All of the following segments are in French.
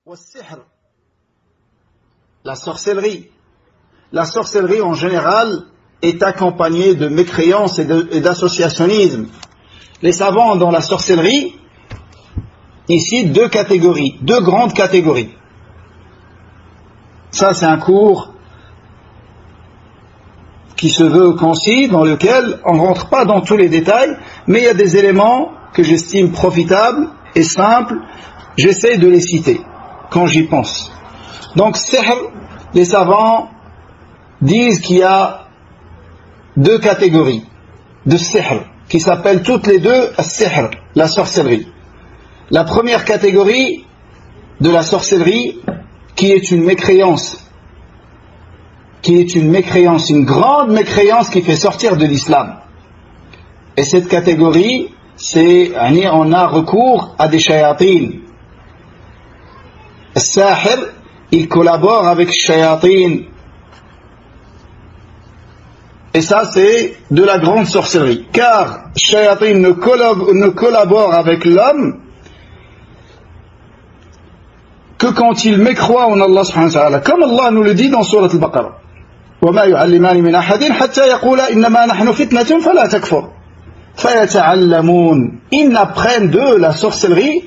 والسحر, la sorcellerie. La sorcellerie en général est accompagnée de mécréance et d'associationnisme. Les savants dans la sorcellerie, ici deux catégories, deux grandes catégories. Ça c'est un cours qui se veut concis, dans lequel on ne rentre pas dans tous les détails, mais il y a des éléments que j'estime profitables et simples, j'essaie de les citer quand j'y pense. Donc sihr, les savants disent qu'il y a deux catégories de sihr, qui s'appellent toutes les deux as-sihr, la sorcellerie. La première catégorie de la sorcellerie, qui est une mécréance, une grande mécréance qui fait sortir de l'islam. Et cette catégorie, c'est, on a recours à des shayatin. As-sahir, il collabore avec shayatin. Et ça, c'est de la grande sorcellerie. Car shayatin ne collabore avec l'homme que quand il mécroit en Allah subhanahu wa ta'ala. Comme Allah nous le dit dans Surat al-Baqarah. وَمَا يُعَلِّمَانِ مِنْ أَحَدٍ حَتَّى يَقُولَا إِنَّمَا نَحْنُ فِتْنَةٌ فَلَا تَكْفُرْ فَيَتَعَلَّمُونَ. Ils n'apprennent de la sorcellerie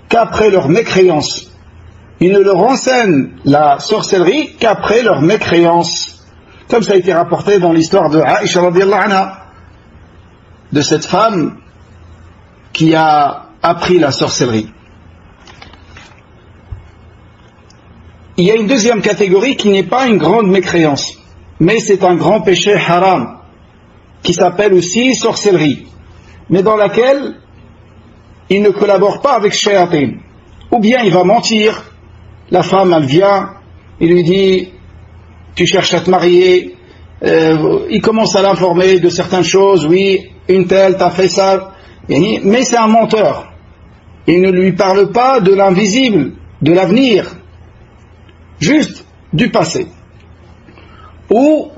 qu'après leur mécréance. Ils ne leur enseignent la sorcellerie qu'après leur mécréance. Comme ça a été rapporté dans l'histoire de Aïcha radiyallahu anha, de cette femme qui a appris la sorcellerie. Il y a une deuxième catégorie qui n'est pas une grande mécréance, mais c'est un grand péché haram, qui s'appelle aussi sorcellerie, mais dans laquelle il ne collabore pas avec shayatin. Ou bien il va mentir, la femme elle vient, il lui dit tu cherches à te marier, il commence à l'informer de certaines choses, oui, une telle t'a fait ça, mais c'est un menteur. Il ne lui parle pas de l'invisible, de l'avenir, juste du passé. Ou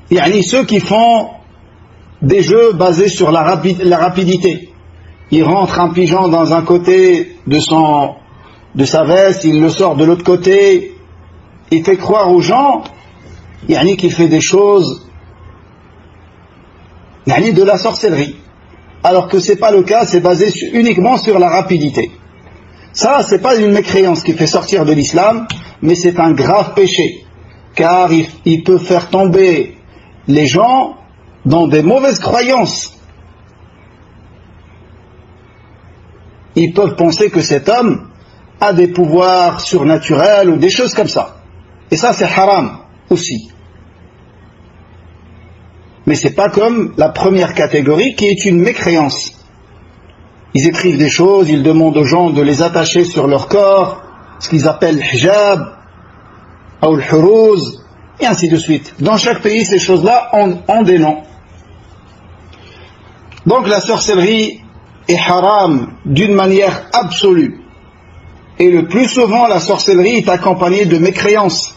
ceux qui font des jeux basés sur la rapidité. Il rentre un pigeon dans un côté de sa veste, il le sort de l'autre côté, il fait croire aux gens qu'il fait des choses de la sorcellerie, alors que ce n'est pas le cas, c'est basé uniquement sur la rapidité. Ça, c'est pas une mécréance qui fait sortir de l'islam, mais c'est un grave péché, car il peut faire tomber les gens dans des mauvaises croyances. Ils peuvent penser que cet homme a des pouvoirs surnaturels ou des choses comme ça. Et ça, c'est haram aussi. Mais c'est pas comme la première catégorie qui est une mécréance. Ils écrivent des choses, ils demandent aux gens de les attacher sur leur corps, ce qu'ils appellent le hijab, ou le huruz, et ainsi de suite. Dans chaque pays, ces choses-là ont des noms. Donc la sorcellerie est haram d'une manière absolue. Et le plus souvent, la sorcellerie est accompagnée de mécréance.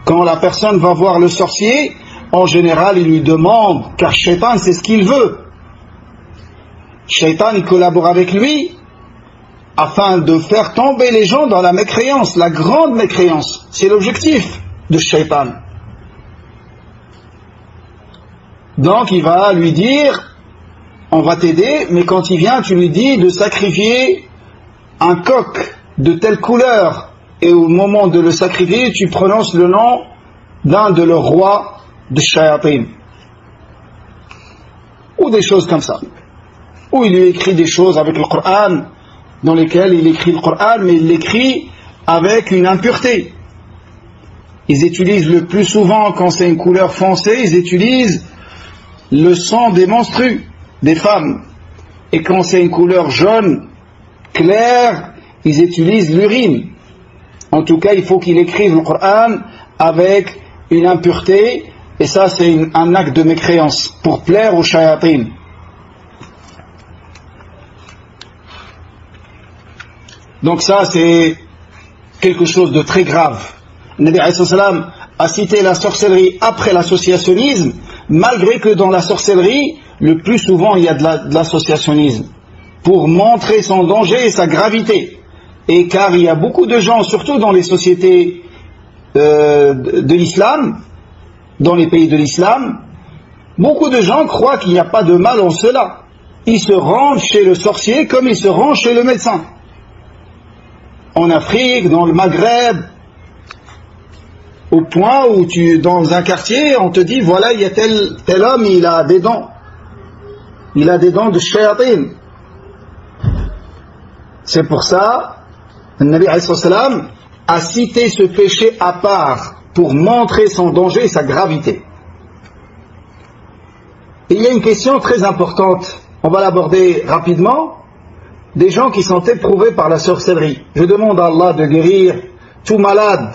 Quand la personne va voir le sorcier, en général, il lui demande, car Shaitan, c'est ce qu'il veut. Shaitan, il collabore avec lui afin de faire tomber les gens dans la mécréance, la grande mécréance. C'est l'objectif de Shaitan. Donc il va lui dire, on va t'aider, mais quand il vient, tu lui dis de sacrifier un coq de telle couleur, et au moment de le sacrifier, tu prononces le nom d'un de leurs rois de Shayatin. Ou des choses comme ça. Ou il lui écrit des choses avec le Coran, dans lesquelles il écrit le Coran, mais il l'écrit avec une impureté. Ils utilisent le plus souvent, quand c'est une couleur foncée, ils utilisent le sang des menstrues, des femmes. Et quand c'est une couleur jaune, claire, ils utilisent l'urine. En tout cas, il faut qu'il écrive le Coran avec une impureté, et ça c'est un acte de mécréance, pour plaire aux shayatin. Donc ça c'est quelque chose de très grave. Le Nabi alayhi salam a cité la sorcellerie après l'associationnisme, malgré que dans la sorcellerie, le plus souvent il y a de l'associationnisme, pour montrer son danger et sa gravité. Et car il y a beaucoup de gens, surtout dans les sociétés de l'islam, dans les pays de l'islam, beaucoup de gens croient qu'il n'y a pas de mal en cela. Ils se rendent chez le sorcier comme ils se rendent chez le médecin. En Afrique, dans le Maghreb, au point où dans un quartier, on te dit, voilà, il y a tel homme, il a des dents. Il a des dents de shayatin. C'est pour ça, le Nabi alayhi salam a cité ce péché à part pour montrer son danger et sa gravité. Et il y a une question très importante, on va l'aborder rapidement, des gens qui sont éprouvés par la sorcellerie. Je demande à Allah de guérir tout malade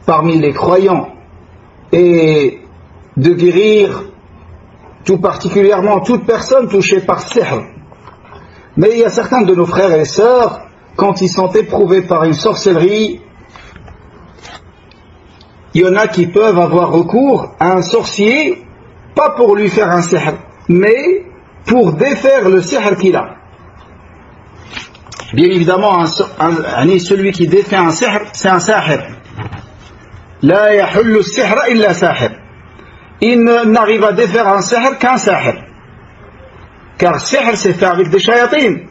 parmi les croyants et de guérir tout particulièrement toute personne touchée par sihr. Mais il y a certains de nos frères et sœurs, quand ils sont éprouvés par une sorcellerie, il y en a qui peuvent avoir recours à un sorcier, pas pour lui faire un sihr, mais pour défaire le sihr qu'il a. Bien évidemment, celui qui défait un sihr, c'est un sahir. La yahullu sihra illa sahir. Il n'arrive à défaire un sihr qu'un sahir. Car sihr, c'est fait avec des shayatines.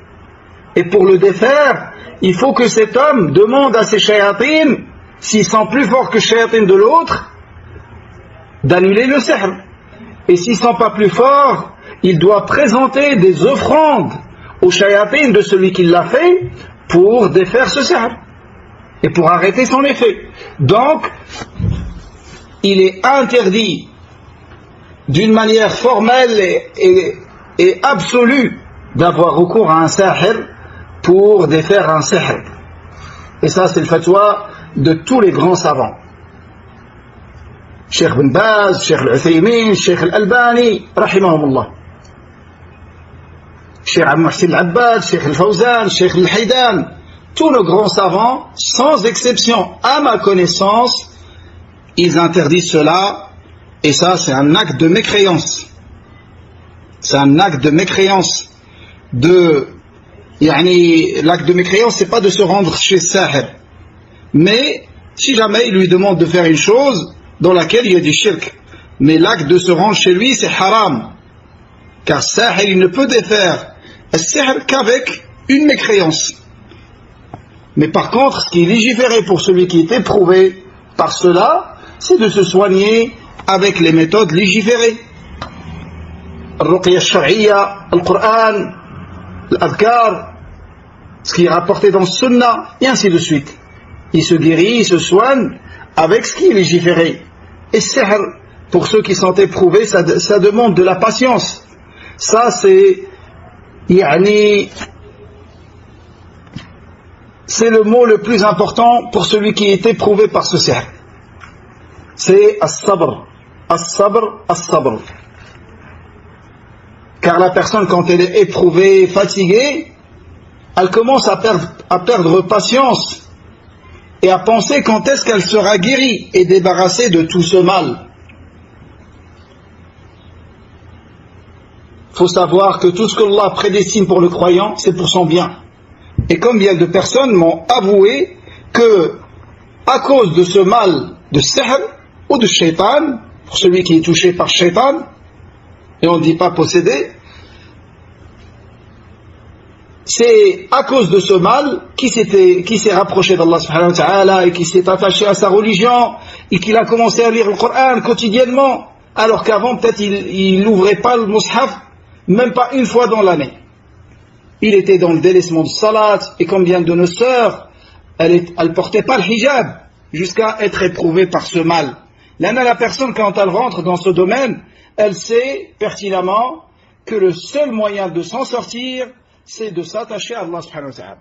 Et pour le défaire, il faut que cet homme demande à ses shayatines, s'ils sont plus forts que les shayatines de l'autre, d'annuler le sihr. Et s'ils ne sont pas plus forts, il doit présenter des offrandes aux shayatines de celui qui l'a fait pour défaire ce sihr et pour arrêter son effet. Donc, il est interdit d'une manière formelle et absolue d'avoir recours à un sahir pour défaire un sihr. Et ça, c'est le fatwa de tous les grands savants. Cheikh Ben Baz, Cheikh Al-Uthaymin, Cheikh Al-Albani, rahimahumullah. Cheikh Al-Muhsin Al-Abbad, Cheikh Al-Fawzan, Cheikh Al-Haydan, tous nos grands savants, sans exception, à ma connaissance, ils interdisent cela, et ça, c'est un acte de mécréance. C'est un acte de mécréance. L'acte de mécréance, c'est pas de se rendre chez Sahir. Mais, si jamais il lui demande de faire une chose dans laquelle il y a du shirk, mais l'acte de se rendre chez lui, c'est haram. Car Sahir, il ne peut défaire Sahir qu'avec une mécréance. Mais par contre, ce qui est légiféré pour celui qui est éprouvé par cela, c'est de se soigner avec les méthodes légiférées. Al-Ruqya al-Shar'iyya, Al-Qur'an, l'Adhkar, ce qui est rapporté dans le Sunnah, et ainsi de suite. Il se guérit, il se soigne avec ce qui est légiféré. Et sihr, pour ceux qui sont éprouvés, ça demande de la patience. Ça, c'est le mot le plus important pour celui qui est éprouvé par ce sihr. C'est as-sabr. As-sabr, as-sabr. Car la personne, quand elle est éprouvée, fatiguée, elle commence à perdre patience et à penser quand est-ce qu'elle sera guérie et débarrassée de tout ce mal. Il faut savoir que tout ce que Allah prédestine pour le croyant, c'est pour son bien. Et combien de personnes m'ont avoué que, à cause de ce mal de sihr ou de shaitan, pour celui qui est touché par shaitan, et on ne dit pas possédé, c'est à cause de ce mal qui s'est rapproché d'Allah subhanahu wa ta'ala et qui s'est attaché à sa religion et qu'il a commencé à lire le Coran quotidiennement, alors qu'avant peut-être il n'ouvrait pas le mushaf même pas une fois dans l'année. Il était dans le délaissement de salat, et combien de nos sœurs, elles portaient pas le hijab jusqu'à être éprouvées par ce mal. Là, la personne, quand elle rentre dans ce domaine, elle sait pertinemment que le seul moyen de s'en sortir, c'est de s'attacher à Allah subhanahu wa ta'ala.